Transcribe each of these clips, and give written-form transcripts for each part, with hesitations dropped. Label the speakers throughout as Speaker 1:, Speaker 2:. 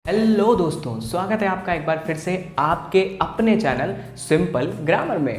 Speaker 1: Hello दोस्तों, स्वागत है आपका एक बार फिर से आपके अपने चैनल सिंपल ग्रामर में।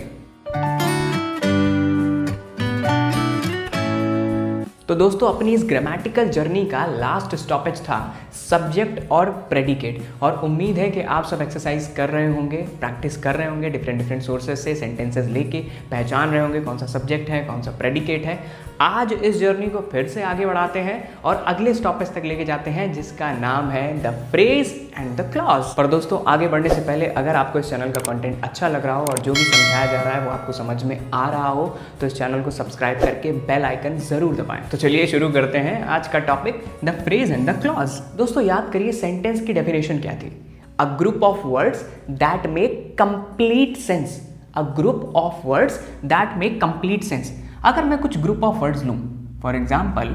Speaker 1: तो दोस्तों, अपनी इस ग्रामेटिकल जर्नी का लास्ट स्टॉपेज था सब्जेक्ट और प्रेडिकेट, और उम्मीद है कि आप सब एक्सरसाइज कर रहे होंगे, प्रैक्टिस कर रहे होंगे, डिफरेंट सोर्सेज से सेंटेंसेस लेके पहचान रहे होंगे कौन सा सब्जेक्ट है, कौन सा प्रेडिकेट है। आज इस जर्नी को फिर से आगे बढ़ाते हैं और अगले स्टॉपेज तक लेके जाते हैं जिसका नाम है the phrase and the clause. पर दोस्तों, आगे बढ़ने से पहले अगर आपको इस चैनल का कंटेंट अच्छा लग रहा हो और जो भी समझाया जा रहा है वो आपको समझ में आ रहा हो तो इस चैनल को सब्सक्राइब करके बेल आइकन जरूर दबाएं। तो चलिए शुरू करते हैं आज का topic, the phrase and the clause. दोस्तों, याद करिए सेंटेंस की डेफिनेशन क्या थी? A group of words that make complete sense. A group of words that make complete sense. अगर मैं कुछ ग्रुप ऑफ वर्ड्स लूं, for example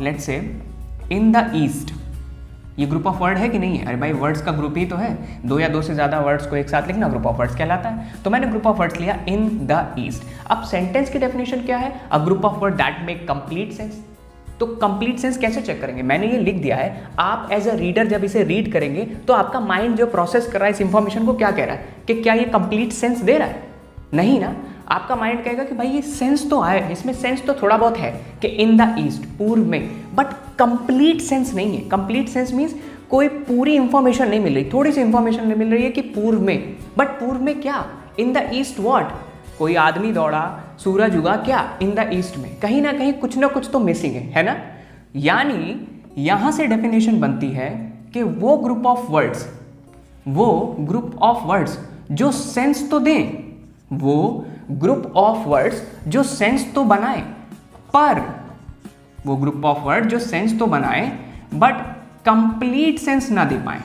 Speaker 1: let's say in the east, ये ग्रुप ऑफ वर्ड है कि नहीं है? अरे भाई, वर्ड्स का ग्रुप ही तो है, दो या दो से ज्यादा वर्ड्स को एक साथ लिखना ग्रुप ऑफ वर्ड्स कहलाता है। तो मैंने ग्रुप ऑफ वर्ड्स लिया इन द ईस्ट। अब सेंटेंस की डेफिनेशन क्या है? A group of word that make complete sense. तो कंप्लीट सेंस कैसे चेक करेंगे? मैंने ये लिख दिया है, आप एज अ रीडर जब इसे रीड करेंगे तो आपका माइंड जो प्रोसेस कर रहा है इस इंफॉर्मेशन को क्या कह रहा है कि क्या ये कंप्लीट सेंस दे रहा है? नहीं ना। आपका माइंड कहेगा कि भाई ये सेंस तो आए, इसमें सेंस तो थोड़ा बहुत है कि इन द ईस्ट, पूर्व में, बट कंप्लीट सेंस नहीं है। कंप्लीट सेंस मीन्स कोई पूरी इंफॉर्मेशन नहीं मिल रही, थोड़ी सी इंफॉर्मेशन मिल रही है कि पूर्व में, बट पूर्व में क्या? In the east what? कोई आदमी दौड़ा, सूरज उगा, क्या? इन द ईस्ट में कहीं ना कहीं कुछ ना कुछ तो मिसिंग है ना? यानी यहां से डेफिनेशन बनती है कि वो ग्रुप ऑफ वर्ड्स जो सेंस तो दें, वो ग्रुप ऑफ वर्ड्स जो सेंस तो बनाए, पर वो ग्रुप ऑफ वर्ड जो सेंस तो बनाए बट कंप्लीट सेंस ना दे पाए।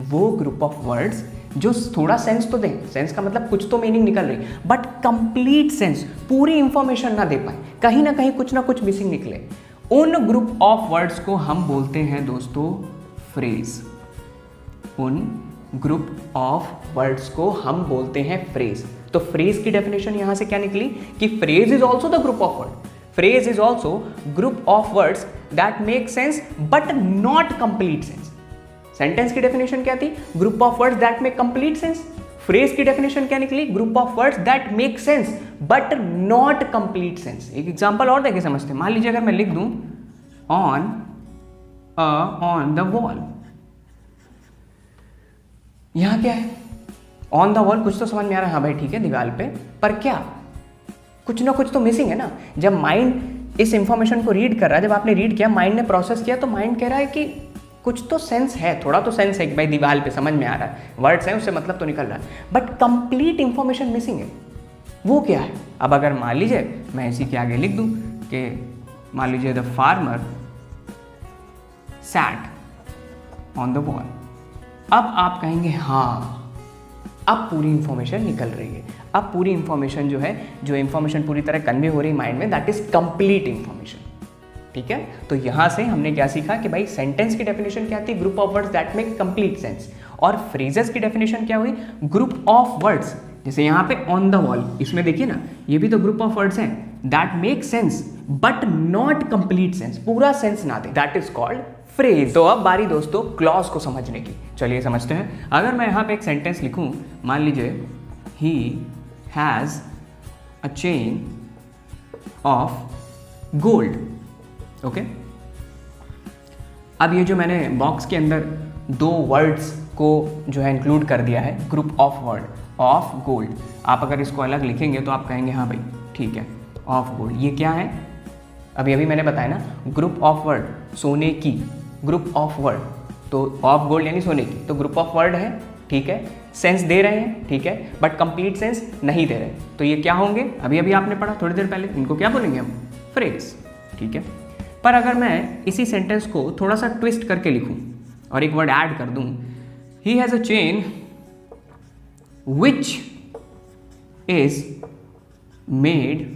Speaker 1: वो ग्रुप ऑफ वर्ड्स जो थोड़ा सेंस तो दें, सेंस का मतलब कुछ तो मीनिंग निकल रही, बट कंप्लीट सेंस, पूरी इंफॉर्मेशन ना दे पाए, कहीं ना कहीं कुछ ना कुछ मिसिंग निकले, उन ग्रुप ऑफ वर्ड्स को हम बोलते हैं दोस्तों फ्रेज। उन ग्रुप ऑफ वर्ड्स को हम बोलते हैं फ्रेज। तो फ्रेज की डेफिनेशन यहां से क्या निकली कि phrase is also the group of word. Phrase is also group of words that make sense but not complete sense. Sentence की डेफिनेशन क्या थी? Group of words that make complete sense. Phrase की definition क्या निकली? Group of words that make sense but not complete sense. एक example और देके समझते हैं। मान लीजिए अगर मैं लिख दूं ऑन द वॉल, यहां क्या है? ऑन द वॉल, कुछ तो समझ में आ रहा है, हाँ भाई ठीक है, दीवार पे, पर क्या? कुछ ना कुछ तो मिसिंग है ना। जब माइंड इस इंफॉर्मेशन को रीड कर रहा है, जब आपने रीड किया, माइंड ने प्रोसेस किया, तो माइंड कह रहा है कि कुछ तो सेंस है, थोड़ा तो सेंस है कि भाई दीवार पे समझ में आ रहा है, वर्ड्स हैं, उससे मतलब तो निकल रहा है, बट कंप्लीट इंफॉर्मेशन मिसिंग है। वो क्या है? अब अगर मान लीजिए मैं इसी के आगे लिख दूं कि मान लीजिए the farmer sat on the wall. अब आप कहेंगे हाँ, अब पूरी इंफॉर्मेशन निकल रही है, अब पूरी इंफॉर्मेशन जो है, जो इंफॉर्मेशन पूरी तरह कन्वे हो रही है माइंड में, दैट इज कंप्लीट इंफॉर्मेशन। ठीक है, तो यहां से हमने क्या सीखा कि भाई सेंटेंस की डेफिनेशन क्या थी? Group of words that make complete sense. और फ्रेजेस की डेफिनेशन क्या हुई? ग्रुप ऑफ वर्ड्स, जैसे यहां पे ऑन द वॉल, इसमें देखिए ना, ये भी तो ग्रुप ऑफ वर्ड्स हैं, that make sense but not complete sense, पूरा सेंस ना दे, दैट इज कॉल्ड फ्रेज। तो अब बारी दोस्तों क्लॉज को समझने की। चलिए समझते हैं। अगर मैं यहां पे एक सेंटेंस लिखूं, मान लीजिए he has a chain of gold. Okay, अब ये जो मैंने बॉक्स के अंदर दो वर्ड्स को जो है इंक्लूड कर दिया है, group of word of gold. आप अगर इसको अलग लिखेंगे तो आप कहेंगे हाँ भाई ठीक है, ऑफ गोल्ड। ये क्या है? अभी मैंने बताया ना, ग्रुप ऑफ वर्ड, सोने की, ग्रुप ऑफ वर्ड, तो ऑफ गोल्ड यानी सोने की, तो ग्रुप ऑफ वर्ड है, ठीक है, सेंस दे रहे हैं, ठीक है, बट कंप्लीट सेंस नहीं दे रहे, तो ये क्या होंगे? अभी आपने पढ़ा थोड़ी देर पहले, इनको क्या बोलेंगे हम? फ्रेज। ठीक है, पर अगर मैं इसी सेंटेंस को थोड़ा सा ट्विस्ट करके लिखूं और एक वर्ड ऐड कर दूं, he has a chain which is made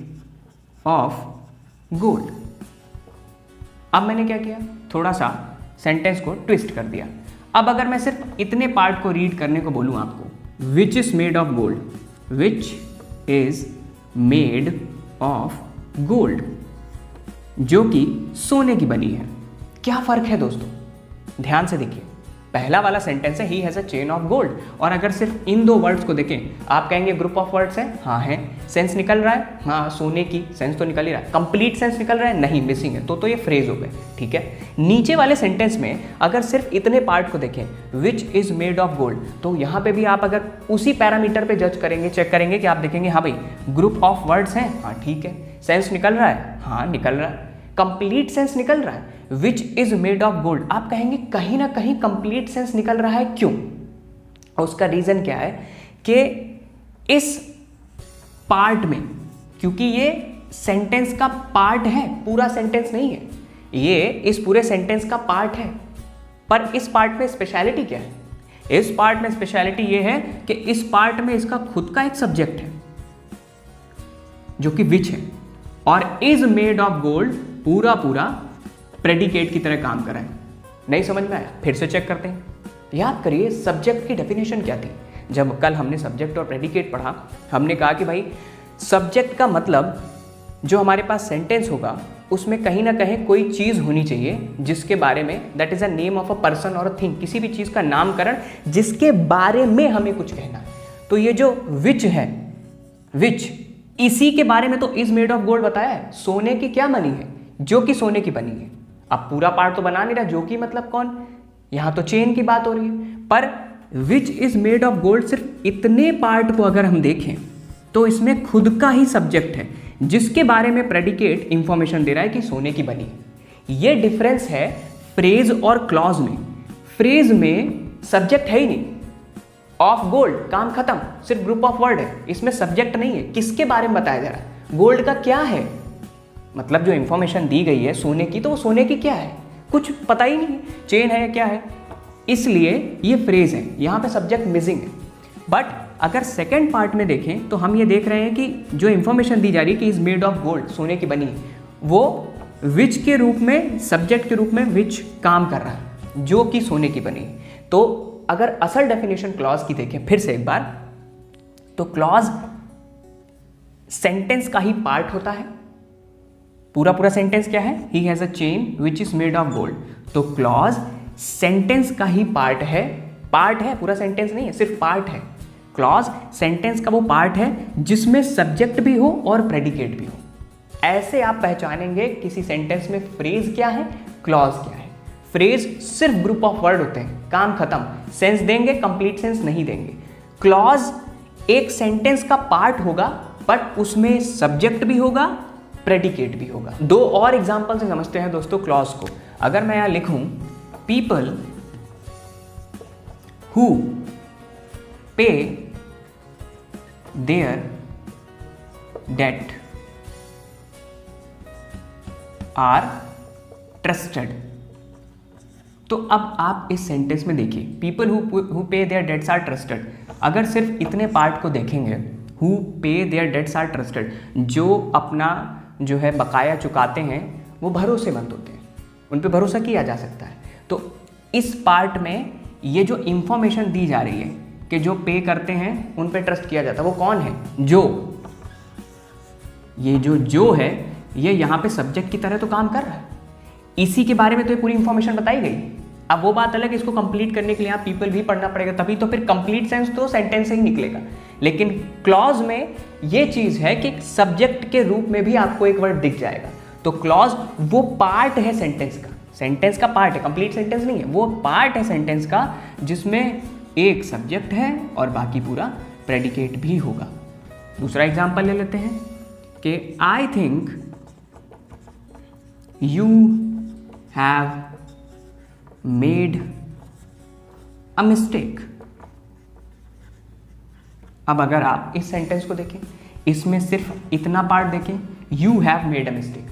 Speaker 1: of gold. अब मैंने क्या किया? थोड़ा सा सेंटेंस को ट्विस्ट कर दिया। अब अगर मैं सिर्फ इतने पार्ट को रीड करने को बोलूं आपको, which is made of gold, which is made of gold, जो कि सोने की बनी है। क्या फर्क है दोस्तों? ध्यान से देखिए, पहला वाला सेंटेंस है he has a chain of gold, और अगर सिर्फ इन दो वर्ड्स को देखें आप कहेंगे ग्रुप ऑफ वर्ड्स है, हाँ है। सेंस निकल रहा है, हाँ सोने की सेंस तो निकल ही रहा है। कंप्लीट सेंस निकल रहा है, नहीं मिसिंग है, तो ये फ्रेज हो गए, ठीक है। नीचे वाले सेंटेंस में अगर सिर्फ इतने पार्ट को देखें which is made of gold, तो यहाँ पे भी आप अगर उसी पैरामीटर पे जज करेंगे, चेक करेंगे कि आप देखेंगे हाँ भाई ग्रुप ऑफ वर्ड्स हैं, हाँ ठीक है। सेंस निकल रहा है, हाँ निकल रहा है। कंप्लीट सेंस निकल रहा है, which is made of gold, आप कहेंगे कहीं ना कहीं कंप्लीट सेंस निकल रहा है, क्यों? उसका रीजन क्या है कि इस पार्ट में, क्योंकि ये सेंटेंस का पार्ट है, पूरा सेंटेंस नहीं है, ये इस पूरे सेंटेंस का पार्ट है। पर इस पार्ट में स्पेशलिटी क्या है? इस पार्ट में स्पेशलिटी ये है कि इस पार्ट में इसका खुद का एक सब्जेक्ट है जो कि विच है, और इज मेड ऑफ गोल्ड पूरा पूरा प्रेडिकेट की तरह काम कर रहा है। नहीं समझ में आया? फिर से चेक करते हैं। याद करिए सब्जेक्ट की डेफिनेशन क्या थी। जब कल हमने सब्जेक्ट और प्रेडिकेट पढ़ा, हमने कहा कि भाई सब्जेक्ट का मतलब जो हमारे पास सेंटेंस होगा उसमें कहीं ना कहीं कोई चीज़ होनी चाहिए जिसके बारे में, that is a name of a person और अ थिंग, किसी भी चीज़ का नामकरण जिसके बारे में हमें कुछ कहना है। तो ये जो विच है, विच, इसी के बारे में तो इज मेड ऑफ गोल्ड बताया है। सोने की क्या बनी है? जो कि सोने की बनी है। अब पूरा पार्ट तो बना नहीं रहा, जो कि मतलब कौन, यहां तो चेन की बात हो रही है। पर which is made of gold, सिर्फ इतने पार्ट को अगर हम देखें तो इसमें खुद का ही सब्जेक्ट है जिसके बारे में प्रेडिकेट इंफॉर्मेशन दे रहा है कि सोने की बनी है। ये डिफरेंस है फ्रेज और क्लॉज में। फ्रेज में सब्जेक्ट है ही नहीं, ऑफ गोल्ड, काम खत्म, सिर्फ ग्रुप ऑफ वर्ड है, इसमें सब्जेक्ट नहीं है। किसके बारे में बताया जा रहा है? गोल्ड का क्या है, मतलब जो इंफॉर्मेशन दी गई है सोने की, तो वो सोने की क्या है कुछ पता ही नहीं, चेन है क्या है, इसलिए ये फ्रेज है, यहाँ पे सब्जेक्ट मिसिंग है। बट अगर सेकेंड पार्ट में देखें तो हम ये देख रहे हैं कि जो इंफॉर्मेशन दी जा रही है कि इज मेड ऑफ गोल्ड, सोने की बनी है, वो विच के रूप में, सब्जेक्ट के रूप में विच काम कर रहा है, जो कि सोने की बनी है। तो अगर असल डेफिनेशन क्लॉज की देखें फिर से एक बार, तो क्लॉज सेंटेंस का ही पार्ट होता है। पूरा पूरा सेंटेंस क्या है? He has a chain which is made of gold. तो क्लॉज सेंटेंस का ही पार्ट है, पार्ट है, पूरा सेंटेंस नहीं है, सिर्फ पार्ट है। क्लॉज सेंटेंस का वो पार्ट है जिसमें सब्जेक्ट भी हो और प्रेडिकेट भी हो। ऐसे आप पहचानेंगे किसी सेंटेंस में फ्रेज क्या है, क्लॉज क्या है। फ्रेज सिर्फ ग्रुप ऑफ वर्ड होते हैं, काम खत्म, सेंस देंगे, कंप्लीट सेंस नहीं देंगे। क्लॉज एक सेंटेंस का पार्ट होगा बट उसमें सब्जेक्ट भी होगा, प्रेडिकेट भी होगा। दो और एग्जांपल से समझते हैं दोस्तों क्लॉज को। अगर मैं यहां लिखूं people who pay their debt are trusted, तो अब आप इस सेंटेंस में देखिए people who pay their debts are trusted. अगर सिर्फ इतने पार्ट को देखेंगे, who pay their debts are trusted, जो अपना जो है बकाया चुकाते हैं वो भरोसेमंद होते हैं, उन पे भरोसा किया जा सकता है। तो इस पार्ट में ये जो इंफॉर्मेशन दी जा रही है कि जो पे करते हैं उन पे ट्रस्ट किया जाता है, वो कौन है? जो, ये जो है ये यहाँ पे सब्जेक्ट की तरह तो काम कर रहा है, इसी के बारे में तो ये पूरी इंफॉर्मेशन बताई गई। अब वो बात अलग है, इसको कंप्लीट करने के लिए आप पीपल भी पढ़ना पड़ेगा, तभी तो फिर कंप्लीट सेंस तो सेंटेंस से ही निकलेगा। लेकिन क्लॉज में ये चीज़ है कि सब्जेक्ट के रूप में भी आपको एक वर्ड दिख जाएगा। तो क्लॉज वो पार्ट है सेंटेंस का, सेंटेंस का पार्ट है, कंप्लीट सेंटेंस नहीं है, वो पार्ट है सेंटेंस का जिसमें एक सब्जेक्ट है और बाकी पूरा प्रेडिकेट भी होगा। दूसरा एग्जाम्पल ले लेते हैं कि I think you have made a mistake. अब अगर आप इस सेंटेंस को देखें, इसमें सिर्फ इतना पार्ट देखें, you have made a mistake,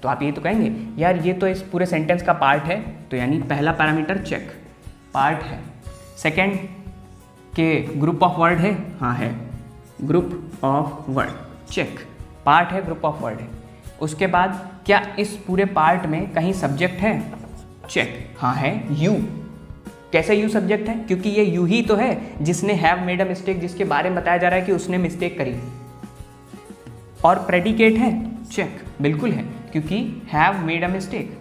Speaker 1: तो आप ये तो कहेंगे यार ये तो इस पूरे सेंटेंस का पार्ट है, तो यानी पहला पैरामीटर चेक, पार्ट है। सेकंड के ग्रुप ऑफ वर्ड है, हाँ है, group of word, check, part है, ग्रुप ऑफ वर्ड है। उसके बाद क्या इस पूरे पार्ट में कहीं सब्जेक्ट है? चेक, हाँ है, यू। कैसे यू सब्जेक्ट है? क्योंकि ये यू ही तो है जिसने हैव मेड अ मिस्टेक, जिसके बारे में बताया जा रहा है कि उसने मिस्टेक करी। और प्रेडिकेट है? चेक, बिल्कुल है, क्योंकि हैव मेड अ मिस्टेक।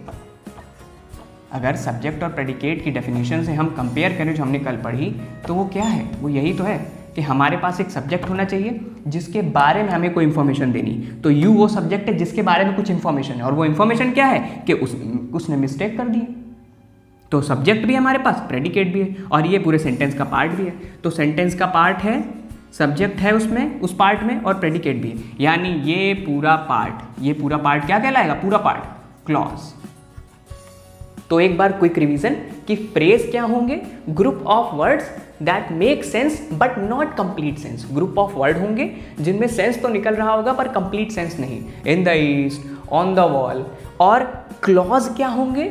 Speaker 1: अगर सब्जेक्ट और प्रेडिकेट की डेफिनेशन से हम कंपेयर करें जो हमने कल पढ़ी, तो वो क्या है, वो यही तो है कि हमारे पास एक सब्जेक्ट होना चाहिए जिसके बारे में हमें कोई इन्फॉर्मेशन देनी। तो यू वो सब्जेक्ट है जिसके बारे में कुछ इन्फॉर्मेशन है, और वो इन्फॉर्मेशन क्या है कि उसने मिस्टेक कर दी। तो सब्जेक्ट भी हमारे पास, प्रेडिकेट भी है, और ये पूरे सेंटेंस का पार्ट भी है। तो सेंटेंस का पार्ट है, सब्जेक्ट है उसमें, उस पार्ट में, और प्रेडिकेट भी है, यानी ये पूरा पार्ट क्या कहलाएगा, पूरा पार्ट क्लॉज। तो एक बार क्विक रिवीजन कि फ्रेज क्या होंगे, group of words that make sense but not complete sense. Group of word होंगे जिनमें सेंस तो निकल रहा होगा पर कंप्लीट सेंस नहीं, in the east, on the wall. और क्लॉज क्या होंगे,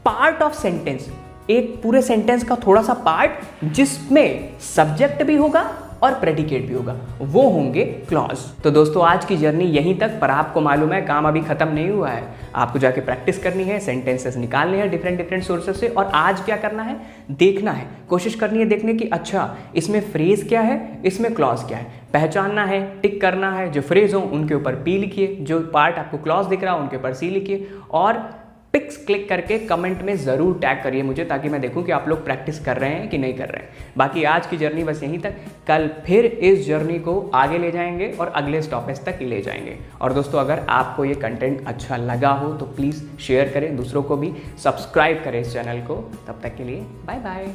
Speaker 1: पार्ट ऑफ सेंटेंस, एक पूरे सेंटेंस का थोड़ा सा पार्ट जिसमें सब्जेक्ट भी होगा और प्रेडिकेट भी होगा, वो होंगे क्लॉज। तो दोस्तों आज की जर्नी यहीं तक, पर आपको मालूम है काम अभी खत्म नहीं हुआ है। आपको जाके प्रैक्टिस करनी है, सेंटेंसेस निकालने हैं डिफरेंट सोर्सेस से, और आज क्या करना है, देखना है, कोशिश करनी है देखने की अच्छा इसमें फ्रेज क्या है, इसमें क्लॉज क्या है, पहचानना है, टिक करना है। जो फ्रेज हो उनके ऊपर पी लिखिए, जो पार्ट आपको क्लॉज दिख रहा हो उनके ऊपर सी लिखिए, और पिक्स क्लिक करके कमेंट में ज़रूर टैग करिए मुझे, ताकि मैं देखूं कि आप लोग प्रैक्टिस कर रहे हैं कि नहीं कर रहे हैं। बाकी आज की जर्नी बस यहीं तक, कल फिर इस जर्नी को आगे ले जाएंगे और अगले स्टॉपेज तक ले जाएंगे। और दोस्तों अगर आपको ये कंटेंट अच्छा लगा हो तो प्लीज़ शेयर करें, दूसरों को भी सब्सक्राइब करें इस चैनल को। तब तक के लिए बाय बाय।